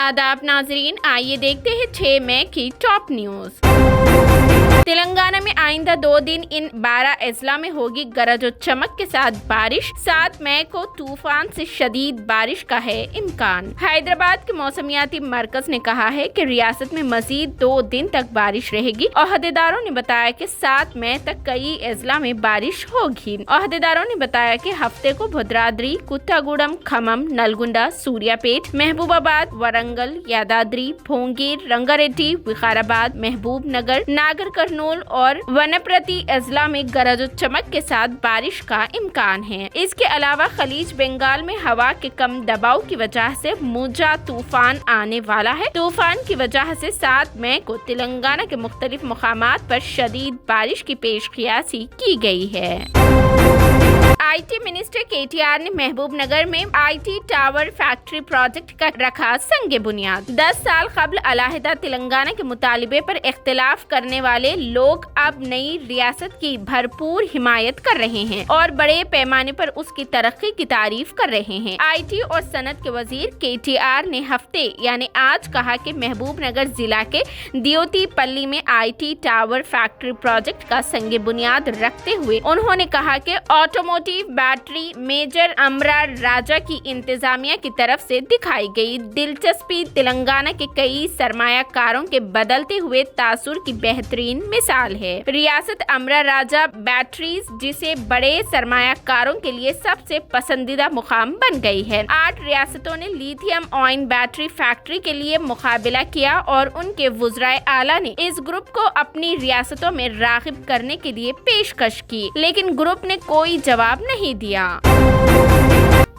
आदाब नाजरीन, आइए देखते हैं 6 मई की टॉप न्यूज। तेलंगाना में आइंदा 2 दिन इन 12 अजला में होगी गरज और चमक के साथ बारिश। 7 मई को तूफान से शदीद बारिश का है इम्कान। हैदराबाद के मौसमियाती मरकज ने कहा है कि रियासत में मजीद 2 दिन तक बारिश रहेगी। ओहदेदारों ने बताया कि 7 मई तक कई अजला में बारिश होगी। ओहदेदारों ने बताया कि हफ्ते को भद्राद्री, कुत्तागुड़म, खमम, नलगुंडा, सूर्यापेट, महबूबाबाद, वरंगल, यादाद्री, भोंगीर, रंगारेड्डी, विकाराबाद, महबूब नगर, नागर कर्नूल और वनप्रति अजला में गरज और चमक के साथ बारिश का इम्कान है। इसके अलावा खलीज बंगाल में हवा के कम दबाव की वजह से मुजा तूफान आने वाला है। तूफान की वजह से 7 मई को तेलंगाना के मुख्तलिफ मुकामात पर शदीद बारिश की पेशकियासी की गई है। IT मिनिस्टर KTR ने महबूब नगर में IT टावर फैक्ट्री प्रोजेक्ट का रखा संगे बुनियाद। 10 साल कबल अलहदा तेलंगाना के मुतालिबे पर इख्तिलाफ करने वाले लोग अब नई रियासत की भरपूर हिमायत कर रहे हैं और बड़े पैमाने पर उसकी तरक्की की तारीफ कर रहे हैं। IT और सनत के वजीर KTR ने हफ्ते यानी आज कहा कि महबूब नगर जिला के दियोती पल्ली में IT टावर फैक्ट्री प्रोजेक्ट का संगे बुनियाद रखते हुए उन्होंने कहा कि ऑटोमोटिव बैटरी मेजर अमरा राजा की इंतजामिया की तरफ से दिखाई गई दिलचस्पी तेलंगाना के कई सरमायाकारों के बदलते हुए तासुर की बेहतरीन मिसाल है। रियासत अमरा राजा बैटरीज जिसे बड़े सरमायाकारों के लिए सबसे पसंदीदा मुकाम बन गई है। 8 रियासतों ने लिथियम आयन बैटरी फैक्ट्री के लिए मुकाबला किया और उनके वुज़राए आला ने इस ग्रुप को अपनी रियासतों में राग़िब करने के लिए पेशकश की, लेकिन ग्रुप ने कोई जवाब नहीं दिया।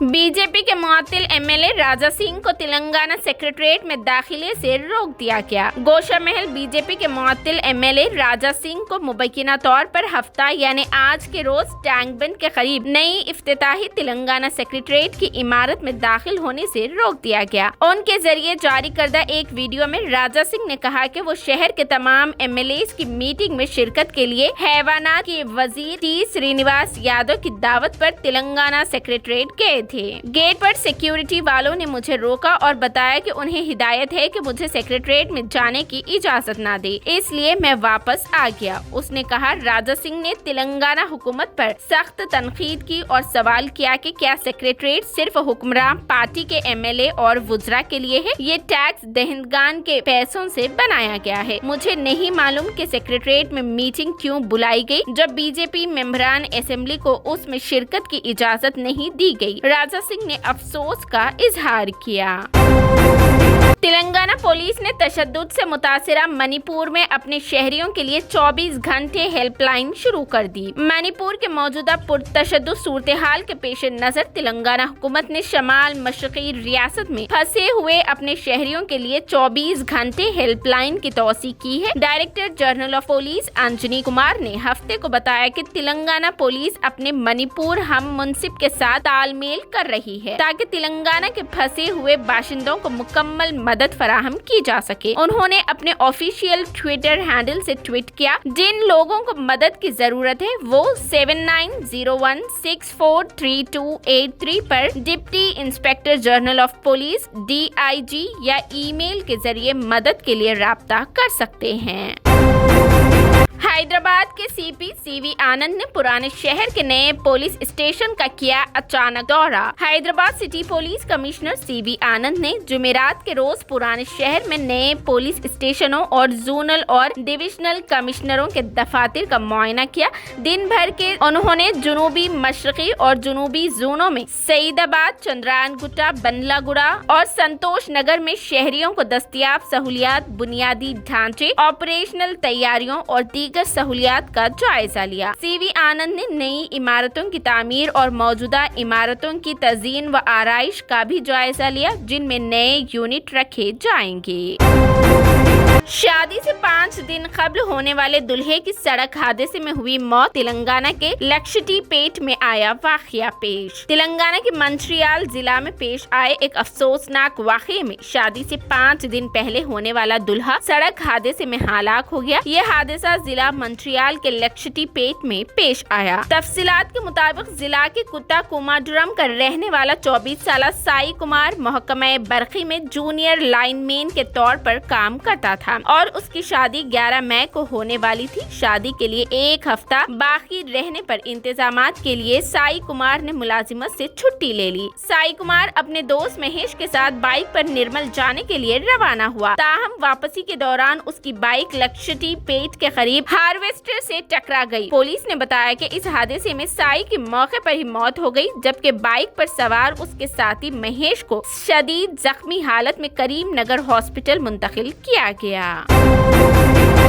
बीजेपी के मुअत्तिल MLA राजा सिंह को तेलंगाना सेक्रेटरीट में दाखिले से रोक दिया गया। गोशा महल बीजेपी के मुअत्तिल MLA राजा सिंह को मुबैना तौर पर हफ्ता यानी आज के रोज टैंक बंद के करीब नई इफ्तिताही तेलंगाना सेक्रेटरीट की इमारत में दाखिल होने से रोक दिया गया। उनके जरिए जारी करदा एक वीडियो में राजा सिंह ने कहा कि वो शहर के तमाम MLAs की मीटिंग में शिरकत के लिए हैवानात के वजीर T श्रीनिवास यादव की दावत पर तेलंगाना सेक्रेटरीट गए थे। गेट पर सिक्योरिटी वालों ने मुझे रोका और बताया कि उन्हें हिदायत है कि मुझे सेक्रेटरीट में जाने की इजाजत ना दे, इसलिए मैं वापस आ गया। उसने कहा राजा सिंह ने तेलंगाना हुकूमत पर सख्त तनकीद की और सवाल किया कि क्या सेक्रेटरीट सिर्फ हुक्मरान पार्टी के MLA और वुज़रा के लिए है? ये टैक्स दहंदगान के पैसों से बनाया गया है। मुझे नहीं मालूम कि सेक्रेटरीट में मीटिंग क्यों बुलाई गई जब बीजेपी मेंबरान असेंबली को उसमें शिरकत की इजाजत नहीं दी गई। राजा सिंह ने अफसोस का इजहार किया। तेलंगाना पुलिस ने तशद्दुद से मुतासिरा मणिपुर में अपने शहरियों के लिए 24 घंटे हेल्पलाइन शुरू कर दी। मणिपुर के मौजूदा पुरतशद्दुद सूरत हाल के पेश नजर तेलंगाना हुकूमत ने शमाल मशरकी रियासत में फंसे हुए अपने शहरियों के लिए 24 घंटे हेल्पलाइन की तौसीक की है। Director general of police Anjani Kumar ने हफ्ते को बताया कि तेलंगाना पुलिस अपने मणिपुर हम मुंसिब के साथ तालमेल कर रही है ताकि तेलंगाना के फंसे हुए बाशिंदों को मुकम्मल मदद फराहम की जा सके। उन्होंने अपने ऑफिशियल ट्विटर हैंडल से ट्वीट किया, जिन लोगों को मदद की जरूरत है वो 7901643283 पर deputy inspector general of police DIG या ईमेल के जरिए मदद के लिए राब्ता कर सकते हैं। हैदराबाद के CP CV आनंद ने पुराने शहर के नए पुलिस स्टेशन का किया अचानक दौरा। Hyderabad city police commissioner CV आनंद ने जुमेरात के रोज पुराने शहर में नए पुलिस स्टेशनों और जोनल और डिविजनल कमिश्नरों के दफातर का मुआयना किया। दिन भर के उन्होंने जुनूबी मशरकी और जुनूबी जोनों में सईदाबाद, चंद्रायनगुट्टा, बंदलागुड़ा और संतोष नगर में शहरियों को दस्तयाब सहूलियात, बुनियादी ढांचे, ऑपरेशनल तैयारियों और दीगर सहूलियात का जायजा लिया। CV आनंद ने नई इमारतों की तामीर और मौजूदा इमारतों की तज़ीन व आराइश का भी जायजा लिया, जिनमें नए यूनिट रखे जाएंगे। शादी से 5 दिन कबल होने वाले दुल्हे की सड़क हादसे में हुई मौत। तेलंगाना के लक्षद्वीपेट में आया वाकया पेश। तेलंगाना के मंचिर्याल जिला में पेश आए एक अफसोसनाक वाकये में शादी से 5 दिन पहले होने वाला दुल्हा सड़क हादसे में हलाक हो गया। यह हादसा ضلع منٹریال کے لکشٹی پیٹ میں پیش آیا۔ تفصیلات کے مطابق ضلع کے کتا کوماڈورم کا رہنے والا 24 سالہ سائی کمار محکمہ برقی میں جونیئر لائن مین کے طور پر کام کرتا تھا اور اس کی شادی 11 مئی کو ہونے والی تھی۔ شادی کے لیے ایک ہفتہ باقی رہنے پر انتظامات کے لیے سائی کمار نے ملازمت سے چھٹی لے لی۔ سائی کمار اپنے دوست مہیش کے ساتھ بائک پر نرمل جانے کے لیے روانہ ہوا، تاہم واپسی کے دوران اس کی بائک لکشٹی پیٹ کے قریب ہارویسٹر سے ٹکرا گئی۔ پولیس نے بتایا کہ اس حادثے میں سائی کی موقع پر ہی موت ہو گئی، جبکہ بائک پر سوار اس کے ساتھی مہیش کو شدید زخمی حالت میں کریم نگر ہاسپٹل منتقل کیا گیا۔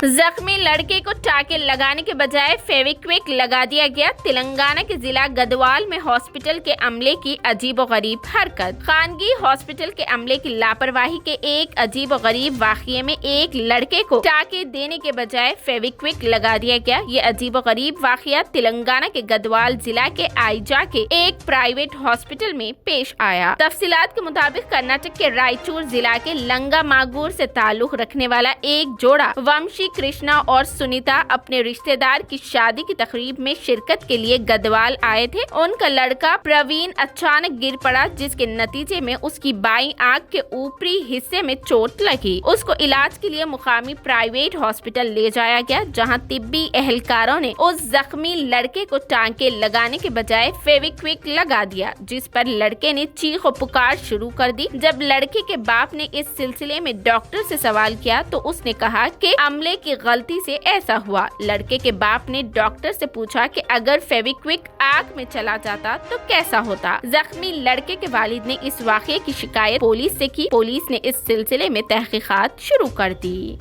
زخمی لڑکے کو ٹاکے لگانے کے بجائے فیویکوک لگا دیا گیا۔ تلنگانہ کے ضلع گدوال میں ہاسپٹل کے عملے کی عجیب و غریب حرکت۔ خانگی ہاسپٹل کے عملے کی لاپرواہی کے ایک عجیب و غریب واقعے میں ایک لڑکے کو ٹاکے دینے کے بجائے فیویکوک لگا دیا گیا۔ یہ عجیب و غریب واقعہ تلنگانہ کے گدوال ضلع کے آئیجا کے ایک پرائیویٹ ہاسپٹل میں پیش آیا۔ تفصیلات کے مطابق کرناٹک کے رائچور ضلع کے لنگا ماگور سے تعلق رکھنے والا ایک جوڑا ومشی کرشنا اور سنیتا اپنے رشتہ دار کی شادی کی تقریب میں شرکت کے لیے گدوال آئے تھے۔ ان کا لڑکا پروین اچانک گر پڑا، جس کے نتیجے میں اس کی بائیں آنکھ کے اوپری حصے میں چوٹ لگی۔ اس کو علاج کے لیے مقامی پرائیویٹ ہاسپٹل لے جایا گیا، جہاں طبی اہلکاروں نے اس زخمی لڑکے کو ٹانکے لگانے کے بجائے فیویکوک لگا دیا، جس پر لڑکے نے چیخ و پکار شروع کر دی۔ جب لڑکے کے باپ نے اس سلسلے میں ڈاکٹر سے سوال کیا تو اس نے کہا کہ عملے کی غلطی سے ایسا ہوا۔ لڑکے کے باپ نے ڈاکٹر سے پوچھا کہ اگر فیویکوک آنکھ میں چلا جاتا تو کیسا ہوتا۔ زخمی لڑکے کے والد نے اس واقعے کی شکایت پولیس سے کی۔ پولیس نے اس سلسلے میں تحقیقات شروع کر دی۔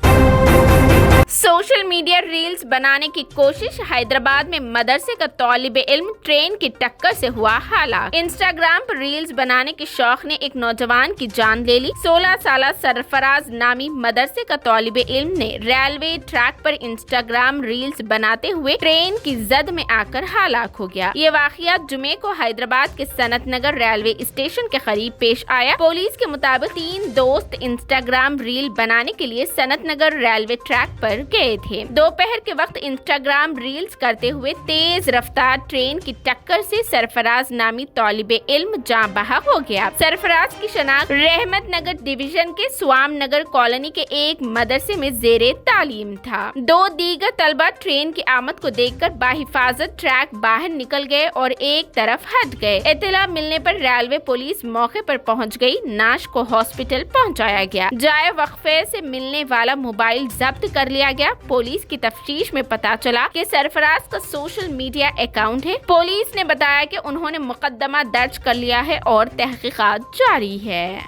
سوشل میڈیا ریلز بنانے کی کوشش، حیدرآباد میں مدرسے کا طالب علم ٹرین کی ٹکر سے ہوا ہلاک۔ انسٹاگرام پر ریلز بنانے کے شوق نے ایک نوجوان کی جان لے لی۔ 16 سالہ سرفراز نامی مدرسے کا طالب علم نے ریلوے ٹریک پر انسٹاگرام ریلز بناتے ہوئے ٹرین کی زد میں آ کر ہلاک ہو گیا۔ یہ واقعہ جمعے کو حیدرآباد کے سنت نگر ریلوے اسٹیشن کے قریب پیش آیا۔ پولیس کے مطابق 3 دوست انسٹاگرام ریل بنانے کے لیے سنت نگر ریلوے ٹریک پر گئے تھے۔ دوپہر کے وقت انسٹاگرام ریلز کرتے ہوئے تیز رفتار ٹرین کی ٹکر سے سرفراز نامی طالب علم جاں بحق ہو گیا۔ سرفراز کی شناخت رحمت نگر ڈویژن کے سوام نگر کالونی کے ایک مدرسے میں زیر تعلیم تھا۔ 2 دیگر طلبہ ٹرین کی آمد کو دیکھ کر باحفاظت ٹریک باہر نکل گئے اور ایک طرف ہٹ گئے۔ اطلاع ملنے پر ریلوے پولیس موقع پر پہنچ گئی۔ نعش کو ہاسپٹل پہنچایا گیا۔ جائے وقفے سے ملنے والا موبائل ضبط کر لیا گیا۔ پولیس کی تفتیش میں پتہ چلا کہ سرفراز کا سوشل میڈیا اکاؤنٹ ہے۔ پولیس نے بتایا کہ انہوں نے مقدمہ درج کر لیا ہے اور تحقیقات جاری ہے۔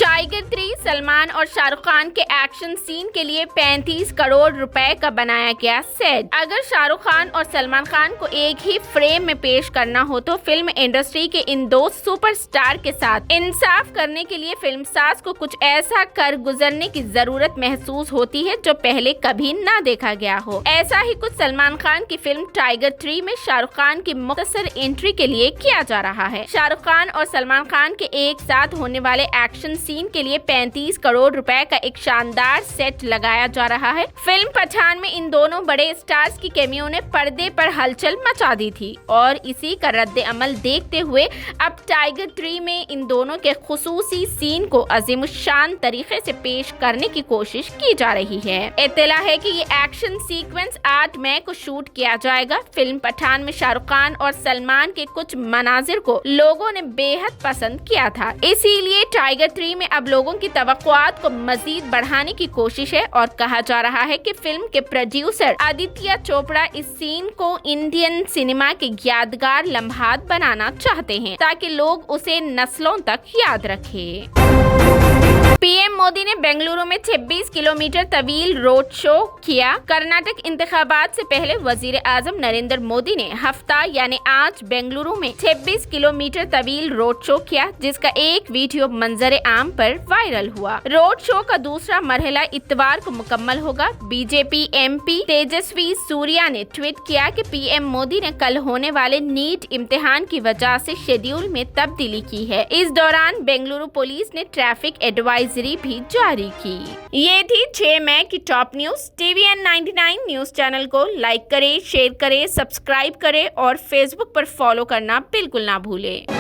ٹائیگر 3 سلمان اور شاہ رخ خان کے ایکشن سین کے لیے 35 کروڑ روپے کا بنایا گیا سیٹ۔ اگر شاہ رخ خان اور سلمان خان کو ایک ہی فریم میں پیش کرنا ہو تو فلم انڈسٹری کے ان 2 سپر سٹار کے ساتھ انصاف کرنے کے لیے فلم ساز کو کچھ ایسا کر گزرنے کی ضرورت محسوس ہوتی ہے جو پہلے کبھی نہ دیکھا گیا ہو۔ ایسا ہی کچھ سلمان خان کی فلم ٹائیگر 3 میں شاہ رخ خان کی مختصر انٹری کے لیے کیا جا رہا ہے۔ شاہ رخ خان اور سلمان خان کے ایک ساتھ ہونے والے ایکشن سین کے لیے 35 کروڑ روپے کا ایک شاندار سیٹ لگایا جا رہا ہے۔ فلم پٹھان میں ان دونوں بڑے اسٹارز کی کیمیو نے پردے پر ہلچل مچا دی تھی اور اسی کا رد عمل دیکھتے ہوئے اب ٹائیگر 3 میں ان دونوں کے خصوصی سین کو عظیم الشان طریقے سے پیش کرنے کی کوشش کی جا رہی ہے۔ اطلاع ہے کہ یہ ایکشن سیکوینس 8 مئی کو شوٹ کیا جائے گا۔ فلم پٹھان میں شاہ رخ خان اور سلمان کے کچھ مناظر کو لوگوں نے بے حد پسند کیا تھا، اسی لیے ٹائیگر 3 میں اب لوگوں کی توقعات کو مزید بڑھانے کی کوشش ہے اور کہا جا رہا ہے کہ فلم کے پروڈیوسر آدتیہ چوپڑا اس سین کو انڈین سینما کے یادگار لمحات بنانا چاہتے ہیں تاکہ لوگ اسے نسلوں تک یاد رکھیں۔ پی ایم مودی نے بنگلورو میں 26 کلومیٹر طویل روڈ شو کیا۔ کرناٹک انتخابات سے پہلے وزیر اعظم نریندر مودی نے ہفتہ یعنی آج بنگلورو میں 26 کلومیٹر طویل روڈ شو کیا، جس کا ایک ویڈیو منظر عام پر وائرل ہوا۔ روڈ شو کا دوسرا مرحلہ اتوار کو مکمل ہوگا۔ B J P M P Tejasvi Surya نے ٹویٹ کیا کہ پی ایم مودی نے کل ہونے والے نیٹ امتحان کی وجہ سے شیڈیول میں تبدیلی کی ہے۔ اس دوران بنگلورو پولیس نے ने ट्रैफिक एडवाइजरी भी जारी की। ये थी 6 मई की top news. TVN 99 news channel को लाइक करें, शेयर करें, सब्सक्राइब करें और फेसबुक पर फॉलो करना बिल्कुल ना भूलें।